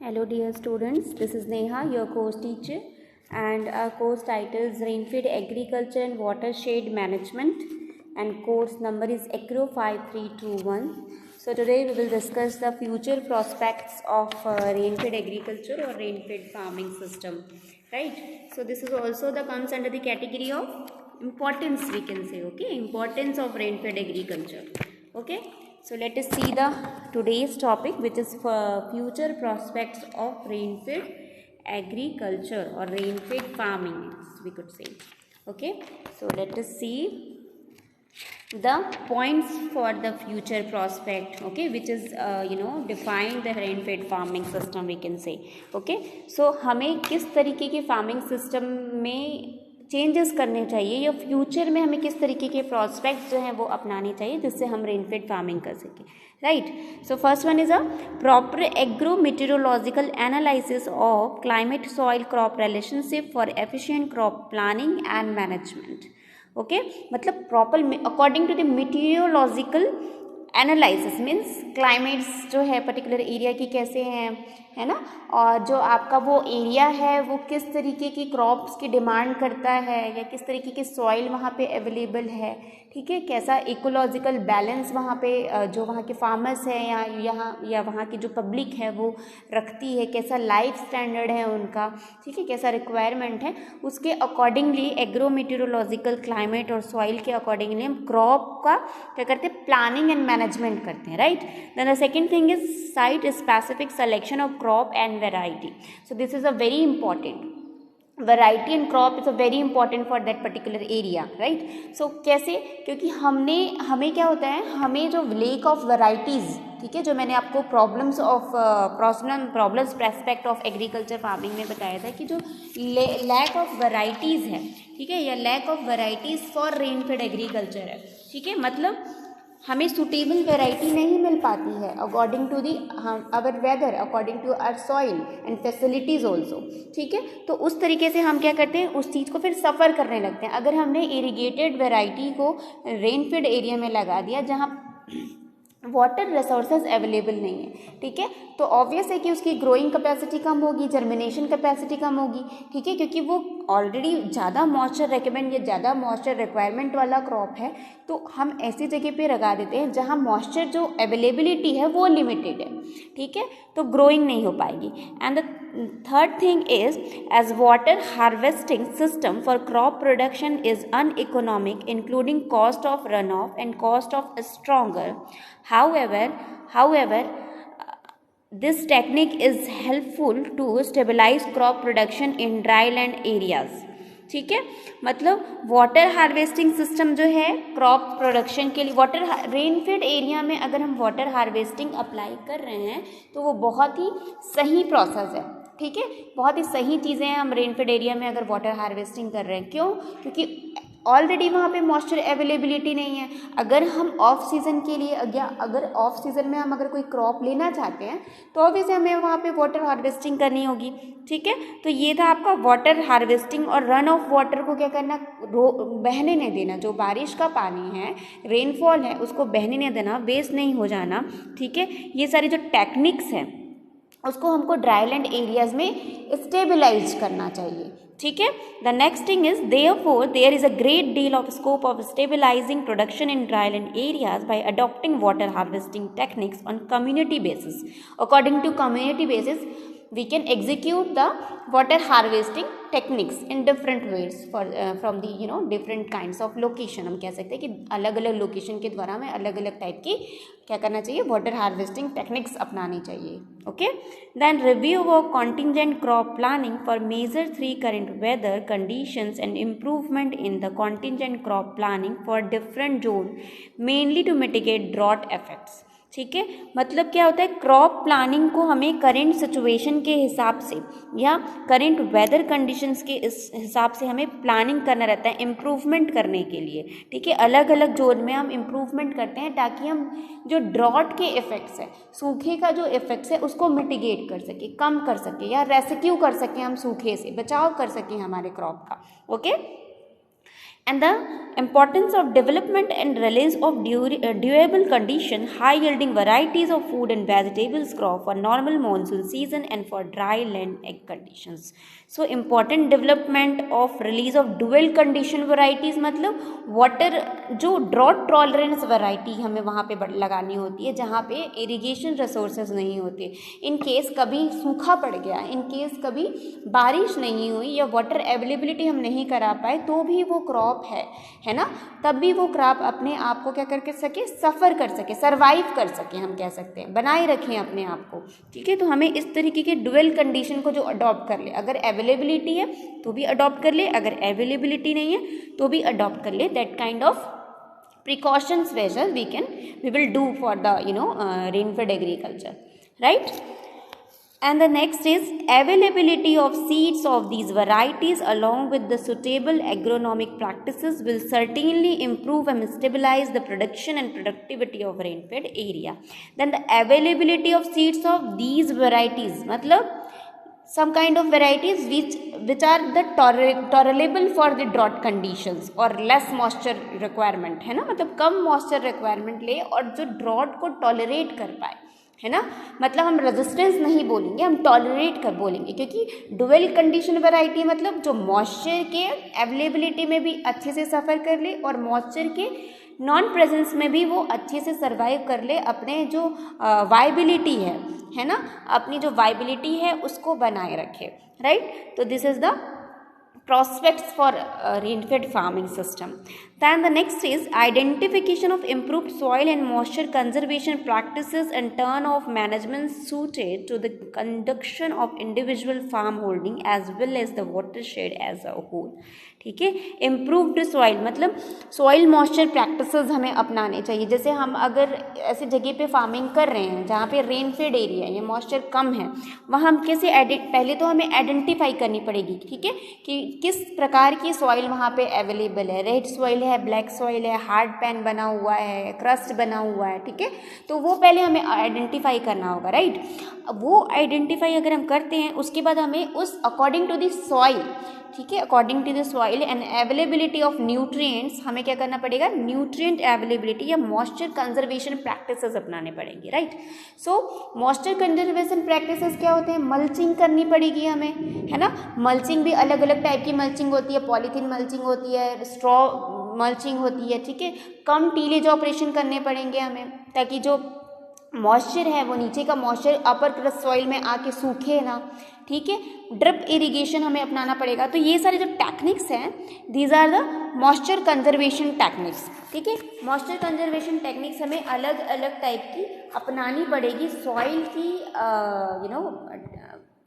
Hello dear students, this is Neha, your course teacher, and our course title is Rainfed Agriculture and Watershed Management, and course number is Agro 5321. So today we will discuss the future prospects of rainfed agriculture or rainfed farming system, right? So this is also the comes under the category of importance, we can say, okay, importance of rainfed agriculture, okay. So let us see the today's topic, which is for future prospects of rainfed agriculture or rainfed farming, we could say. Okay, so let us see the points for the future prospect, okay, which is define the rainfed farming system, we can say. Okay, so हमें किस तरीके के farming system में changes करने चाहिए या future में हमें किस तरीके के प्रॉस्पेक्ट्स जो हैं वो अपनाने चाहिए जिससे हम रेनफेड फार्मिंग कर सकें, right. So first one is a proper agro meteorological analysis of climate soil crop relationship for efficient crop planning and management. Okay, मतलब proper according to the meteorological analysis means climates जो है particular area की कैसे हैं, है ना, और जो आपका वो एरिया है वो किस तरीके की क्रॉप्स की डिमांड करता है या किस तरीके की सॉइल वहाँ पे अवेलेबल है, ठीक है, कैसा इकोलॉजिकल बैलेंस वहाँ पे जो वहाँ के फार्मर्स हैं या वहाँ की जो पब्लिक है वो रखती है, कैसा लाइफ स्टैंडर्ड है उनका, ठीक है, कैसा रिक्वायरमेंट है, उसके अकॉर्डिंगली एग्रो मेटीरियोलॉजिकल क्लाइमेट और सॉइल के अकॉर्डिंगली हम क्रॉप का क्या करते हैं, प्लानिंग एंड मैनेजमेंट करते हैं, right. Then the second thing is site specific selection of crop and variety. So this is a very important variety and crop is a very important for that particular area, right. So कैसे, क्योंकि हमें क्या होता है, हमें जो lake of varieties, ठीक है, जो मैंने आपको प्रॉब्लम्स प्रेस्पेक्ट ऑफ एग्रीकल्चर फार्मिंग में बताया था कि जो लैक ऑफ वैरायटीज़ है, ठीक है, या lack of varieties for rainfed agriculture है, ठीक है, मतलब हमें सूटेबल वैरायटी नहीं मिल पाती है according to the our weather, according to our soil and facilities also, ठीक है. तो उस तरीके से हम क्या करते हैं, उस चीज़ को फिर सफ़र करने लगते हैं. अगर हमने इरिगेटेड वैरायटी को रेनफेड एरिया में लगा दिया जहाँ वाटर रिसोर्सेज अवेलेबल नहीं है, ठीक है, तो ऑब्वियस है कि उसकी ग्रोइंग कैपेसिटी कम होगी, जर्मिनेशन कैपेसिटी कम होगी, ठीक है, क्योंकि वो ऑलरेडी ज़्यादा मॉइस्चर रिकमेंड या ज़्यादा मॉइस्चर रिक्वायरमेंट वाला क्रॉप है, तो हम ऐसी जगह पे लगा देते हैं जहाँ मॉइस्चर जो अवेलेबिलिटी है वो लिमिटेड है, ठीक है, तो ग्रोइंग नहीं हो पाएगी. And the third thing is as water harvesting system for crop production is uneconomic including cost of run off and cost of stronger. However, this technique is helpful to stabilize crop production in dryland areas. ठीक है, मतलब water harvesting system जो है crop production के लिए rainfed area में अगर हम वाटर हार्वेस्टिंग अप्लाई कर रहे हैं तो वो बहुत ही सही प्रोसेस है, ठीक है, बहुत ही सही चीज़ें हैं. हम रेनफेड एरिया में अगर वाटर हार्वेस्टिंग कर रहे हैं, क्यों, क्योंकि ऑलरेडी वहाँ पे मॉइस्चर अवेलेबिलिटी नहीं है. अगर हम ऑफ सीज़न के लिए अगर ऑफ सीज़न में हम अगर कोई क्रॉप लेना चाहते हैं तो ऑब्वियसली हमें वहाँ पे वाटर हार्वेस्टिंग करनी होगी, ठीक है. तो ये था आपका वाटर हार्वेस्टिंग. और रन ऑफ वाटर को क्या करना, बहने नहीं देना, जो बारिश का पानी है, रेनफॉल है, उसको बहने नहीं देना, वेस्ट नहीं हो जाना, ठीक है. ये सारी जो टेक्निक्स हैं उसको हमको ड्राईलैंड एरियाज में स्टेबलाइज करना चाहिए, ठीक है. The next thing is therefore there is a great deal of scope of stabilising production in dryland areas by adopting water harvesting techniques on community basis. According to community basis we can execute the water harvesting techniques in different ways for from the different kinds of location. हम कह सकते हैं कि अलग अलग location के द्वारा हमें अलग अलग टाइप की क्या करना चाहिए, वाटर हार्वेस्टिंग टेक्निक्स अपनानी चाहिए. Okay, then review of contingent crop planning for major 3 current weather conditions and improvement in the contingent crop planning for different zone mainly to mitigate drought effects. ठीक है, मतलब क्या होता है, क्रॉप प्लानिंग को हमें करेंट सिचुएशन के हिसाब से या करेंट वेदर कंडीशंस के इस हिसाब से हमें प्लानिंग करना रहता है इम्प्रूवमेंट करने के लिए, ठीक है. अलग अलग जोन में हम इम्प्रूवमेंट करते हैं ताकि हम जो ड्रॉट के इफेक्ट्स है, सूखे का जो इफेक्ट्स है, उसको मिटिगेट कर सके, कम कर सके या रेस्क्यू कर सके, हम सूखे से बचाव कर सकें हमारे क्रॉप का. Okay, and the importance of development and release of durable condition, high yielding varieties of food and vegetables crop for normal monsoon season and for dry land egg conditions. So important development of release of dual condition varieties, मतलब water जो drought tolerance variety हमें वहाँ पे लगानी होती है जहाँ पे इरिगेशन रिसोर्सेज नहीं होते, इन केस कभी सूखा पड़ गया, इन केस कभी बारिश नहीं हुई या वाटर अवेलेबिलिटी हम नहीं करा पाए, तो भी वो क्रॉप है ना, तब भी वो क्रॉप अपने आप को क्या करके सके, सफ़र कर सके, सरवाइव कर सके, हम कह सकते हैं, बनाए रखें अपने आप को। ठीक है, तो हमें इस तरीके के डुअल कंडीशन को जो अडॉप्ट कर ले, अगर अवेलेबिलिटी है तो भी अडॉप्ट कर ले, अगर अवेलेबिलिटी नहीं है तो भी अडॉप्ट कर ले, that kind of precautions measures we will do for the rain-fed agriculture, right? And the next is availability of seeds of these varieties along with the suitable agronomic practices will certainly improve and stabilize the production and productivity of rain-fed area. Then the availability of seeds of these varieties, मतलब some kind of varieties which are the tolerable for the drought conditions or less moisture requirement, है ना, मतलब कम moisture requirement ले और जो drought को tolerate कर पाए, है ना, मतलब हम रेजिस्टेंस नहीं बोलेंगे, हम टॉलरेट कर बोलेंगे, क्योंकि डुअल कंडीशन वैरायटी मतलब जो मॉइस्चर के अवेलेबिलिटी में भी अच्छे से सफ़र कर ले और मॉइस्चर के नॉन प्रेजेंस में भी वो अच्छे से सरवाइव कर ले, अपने जो वाइबिलिटी है ना, अपनी जो वाइबिलिटी है उसको बनाए रखे, राइट? तो this is the prospects for rain-fed farming system. Then the next is identification of improved soil and moisture conservation practices and turn of management suited to the conduction of individual farm holding as well as the watershed as a whole. ठीक है, improved soil मतलब soil moisture practices हमें अपनाने चाहिए। जैसे हम अगर ऐसे जगह पे फार्मिंग कर रहे हैं जहाँ पे रेनफेड एरिया या मॉइस्चर कम है, वहाँ हम कैसे पहले तो हमें आइडेंटिफाई करनी पड़ेगी, ठीक है, कि किस प्रकार की सॉइल वहाँ पे अवेलेबल है, रेड सॉइल है, ब्लैक सॉइल है, हार्ड पैन बना हुआ है, क्रस्ट बना हुआ है, ठीक है, तो वो पहले हमें आइडेंटिफाई करना होगा, राइट? वो आइडेंटिफाई अगर हम करते हैं उसके बाद हमें उस अकॉर्डिंग टू द सॉइल, ठीक है, according to the soil and availability of nutrients, हमें क्या करना पड़ेगा, न्यूट्रिएंट अवेलेबिलिटी या मॉइस्चर कंजर्वेशन प्रैक्टिसेस अपनाने पड़ेंगे, right? So moisture conservation practices क्या होते हैं, मल्चिंग करनी पड़ेगी हमें, है ना, मल्चिंग भी अलग अलग टाइप की मल्चिंग होती है, पॉलीथीन मल्चिंग होती है, स्ट्रॉ मल्चिंग होती है, ठीक है, कम टीलेज ऑपरेशन करने पड़ेंगे हमें, ताकि जो मॉइस्चर है वो नीचे का मॉइस्चर अपर क्रस्ट सॉइल में आके सूखे ना, ठीक है, ड्रिप इरिगेशन हमें अपनाना पड़ेगा। तो ये सारे जो टेक्निक्स हैं, these are the moisture conservation techniques, ठीक है, मॉइस्चर कंजर्वेशन टेक्निक्स हमें अलग अलग टाइप की अपनानी पड़ेगी सॉइल की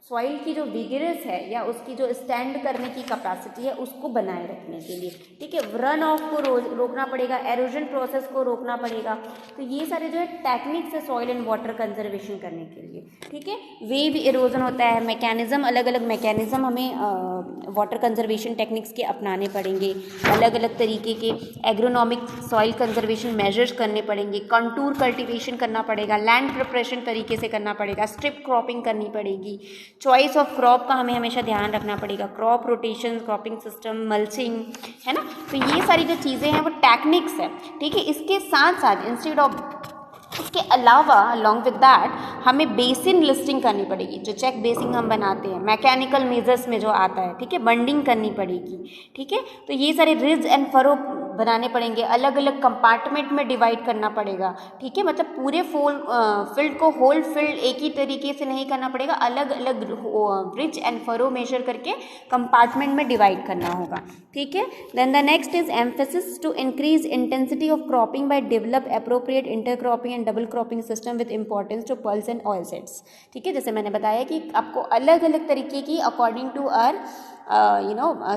सॉइल की जो विगरस है या उसकी जो स्टैंड करने की कैपेसिटी है उसको बनाए रखने के लिए, ठीक है, रन ऑफ को रोकना पड़ेगा, एरोजन प्रोसेस को रोकना पड़ेगा। तो ये सारे जो है टेक्निक्स है सॉइल एंड वाटर कंजर्वेशन करने के लिए, ठीक है। वेव इरोजन होता है, मैकेनिज्म, अलग अलग मैकेनिज्म हमें वाटर कंजर्वेशन टेक्निक्स के अपनाने पड़ेंगे, अलग अलग तरीके के एग्रोनॉमिक सॉइल कंजर्वेशन मेजर्स करने पड़ेंगे, कंटूर कल्टिवेशन करना पड़ेगा, लैंड प्रिपरेशन तरीके से करना पड़ेगा, स्ट्रिप क्रॉपिंग करनी पड़ेगी, चॉइस ऑफ क्रॉप का हमें हमेशा ध्यान रखना पड़ेगा, crop rotation, cropping system, mulching, है ना। तो ये सारी जो चीज़ें हैं वो टेक्निक्स है, ठीक है। इसके साथ साथ इंस्टेड ऑफ इसके अलावा अलॉन्ग विद दैट हमें बेसिन लिस्टिंग करनी पड़ेगी, जो चेक बेसिन हम बनाते हैं मैकेनिकल मेजर्स में जो आता है, ठीक है, बंडिंग करनी पड़ेगी, ठीक है। तो ये सारे रिज एंड फरो बनाने पड़ेंगे, अलग अलग कंपार्टमेंट में डिवाइड करना पड़ेगा, ठीक है, मतलब पूरे फील्ड को होल फील्ड एक ही तरीके से नहीं करना पड़ेगा, अलग अलग रिज एंड फरो मेजर करके कंपार्टमेंट में डिवाइड करना होगा, ठीक है। Then the next is emphasis to increase intensity of cropping by develop appropriate intercropping and double cropping system with importance to pulse and oil sets, ठीक है। जैसे मैंने बताया कि आपको अलग अलग तरीके की according to our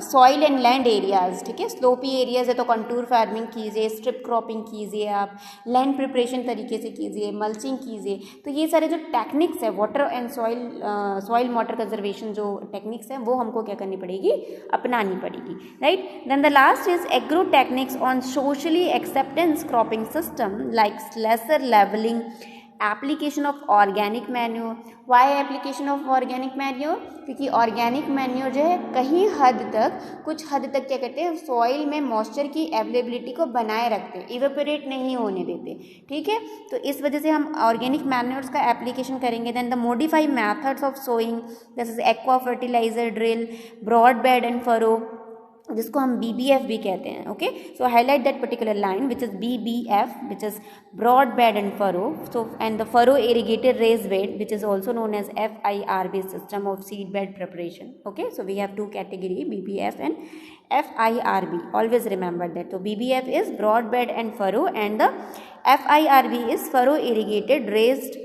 soil and land areas, ठीक है, स्लोपी एरियाज है तो कंटूर फार्मिंग कीजिए, स्ट्रिप क्रॉपिंग कीजिए, आप लैंड प्रिपरेशन तरीके से कीजिए, मल्चिंग कीजिए। तो ये सारे जो टेक्निक्स है water and soil water conservation जो टेक्निक्स हैं वो हमको क्या करनी पड़ेगी, अपनानी पड़ेगी, right. Then the last is agro techniques on socially acceptance cropping system like laser levelling, application of organic manure. Why application of organic manure? क्योंकि ऑर्गेनिक मैन्योर जो है कहीं हद तक, कुछ हद तक क्या करते हैं, सॉइल में मॉइस्चर की अवेलेबिलिटी को बनाए रखते हैं, इवेपोरेट नहीं होने देते. ठीक है, तो इस वजह से हम ऑर्गेनिक मैन्योर्स का एप्लीकेशन करेंगे. Then the modified methods of sowing, this is aqua fertiliser drill, broad bed and furrow, जिसको हम BBF भी कहते हैं. Okay, so highlight that particular line which is BBF, which is broad bed and furrow. So and the furrow irrigated raised bed which is also known as FIRB system of seed bed preparation. Okay, so we have two category, BBF and FIRB. Always remember that. So BBF is broad bed and furrow, and the FIRB is furrow irrigated raised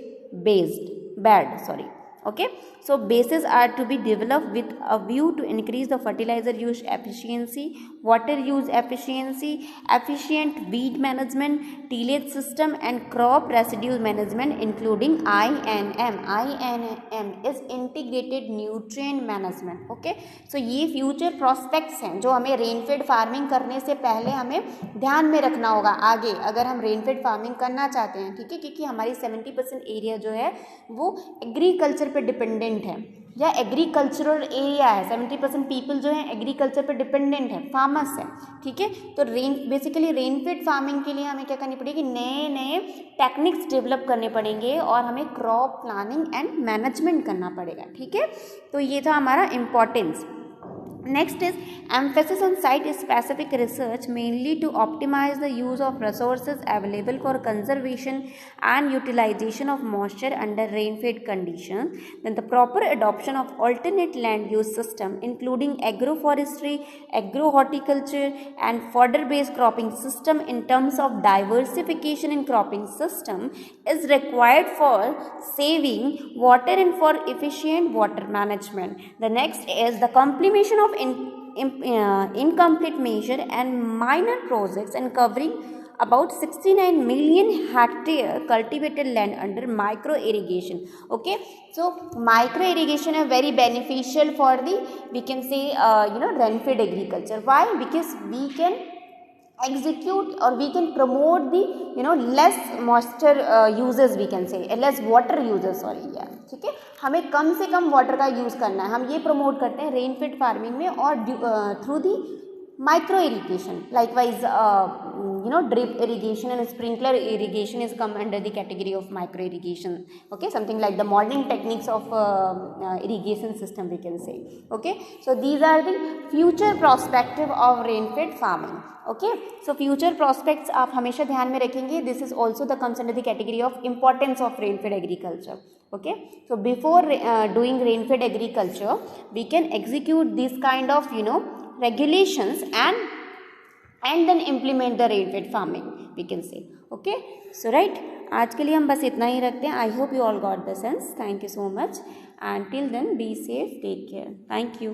bed. Sorry. Okay, so bases are to be developed with a view to increase the fertilizer use efficiency, water use efficiency, efficient weed management, tillage system and crop residue management, including INM. INM is integrated nutrient management. Okay, so ये future prospects हैं जो हमें rainfed farming करने से पहले हमें ध्यान में रखना होगा आगे, अगर हम रेनफेड फार्मिंग करना चाहते हैं. ठीक है, क्योंकि हमारी 70% एरिया जो है वो एग्रीकल्चर पे डिपेंडेंट है, या एग्रीकल्चरल एरिया है. 70% पीपल जो है एग्रीकल्चर पे डिपेंडेंट है, फार्मर्स है. ठीक है, तो बेसिकली रेनफेड फार्मिंग के लिए हमें क्या करनी पड़ेगी, नए नए टेक्निक्स डेवलप करने पड़ेंगे और हमें क्रॉप प्लानिंग एंड मैनेजमेंट करना पड़ेगा. ठीक है, तो ये था हमारा importance. Next is emphasis on site-specific research, mainly to optimize the use of resources available for conservation and utilization of moisture under rain-fed conditions. Then the proper adoption of alternate land use system, including agroforestry, agrohorticulture, and fodder-based cropping system in terms of diversification in cropping system, is required for saving water and for efficient water management. The next is the completion of incomplete measure and minor projects and covering about 69 million hectare cultivated land under micro irrigation. Okay, so micro irrigation is very beneficial for the, we can say, rain-fed agriculture. Why? Because we can execute or we can promote the less moisture uses, we can say less water uses. ठीक है, हमें कम से कम water का use करना है, हम ये promote करते हैं रेनफेड फार्मिंग में, और through the micro irrigation. Likewise, drip irrigation and sprinkler irrigation is come under the category of micro irrigation. Okay, something like the modern techniques of irrigation system, we can say. Okay, so these are the future perspective of rain-fed farming. Okay, so future prospects आप हमेशा ध्यान में रखेंगे. This is also the comes under the category of importance of rain-fed agriculture. Okay, so before doing rain-fed agriculture, we can execute this kind of regulations and then implement the rain-fed farming, we can say. Okay, so right, आज के लिए हम बस इतना ही रखते हैं. I hope you all got the sense. Thank you so much, and till then be safe, take care. Thank you.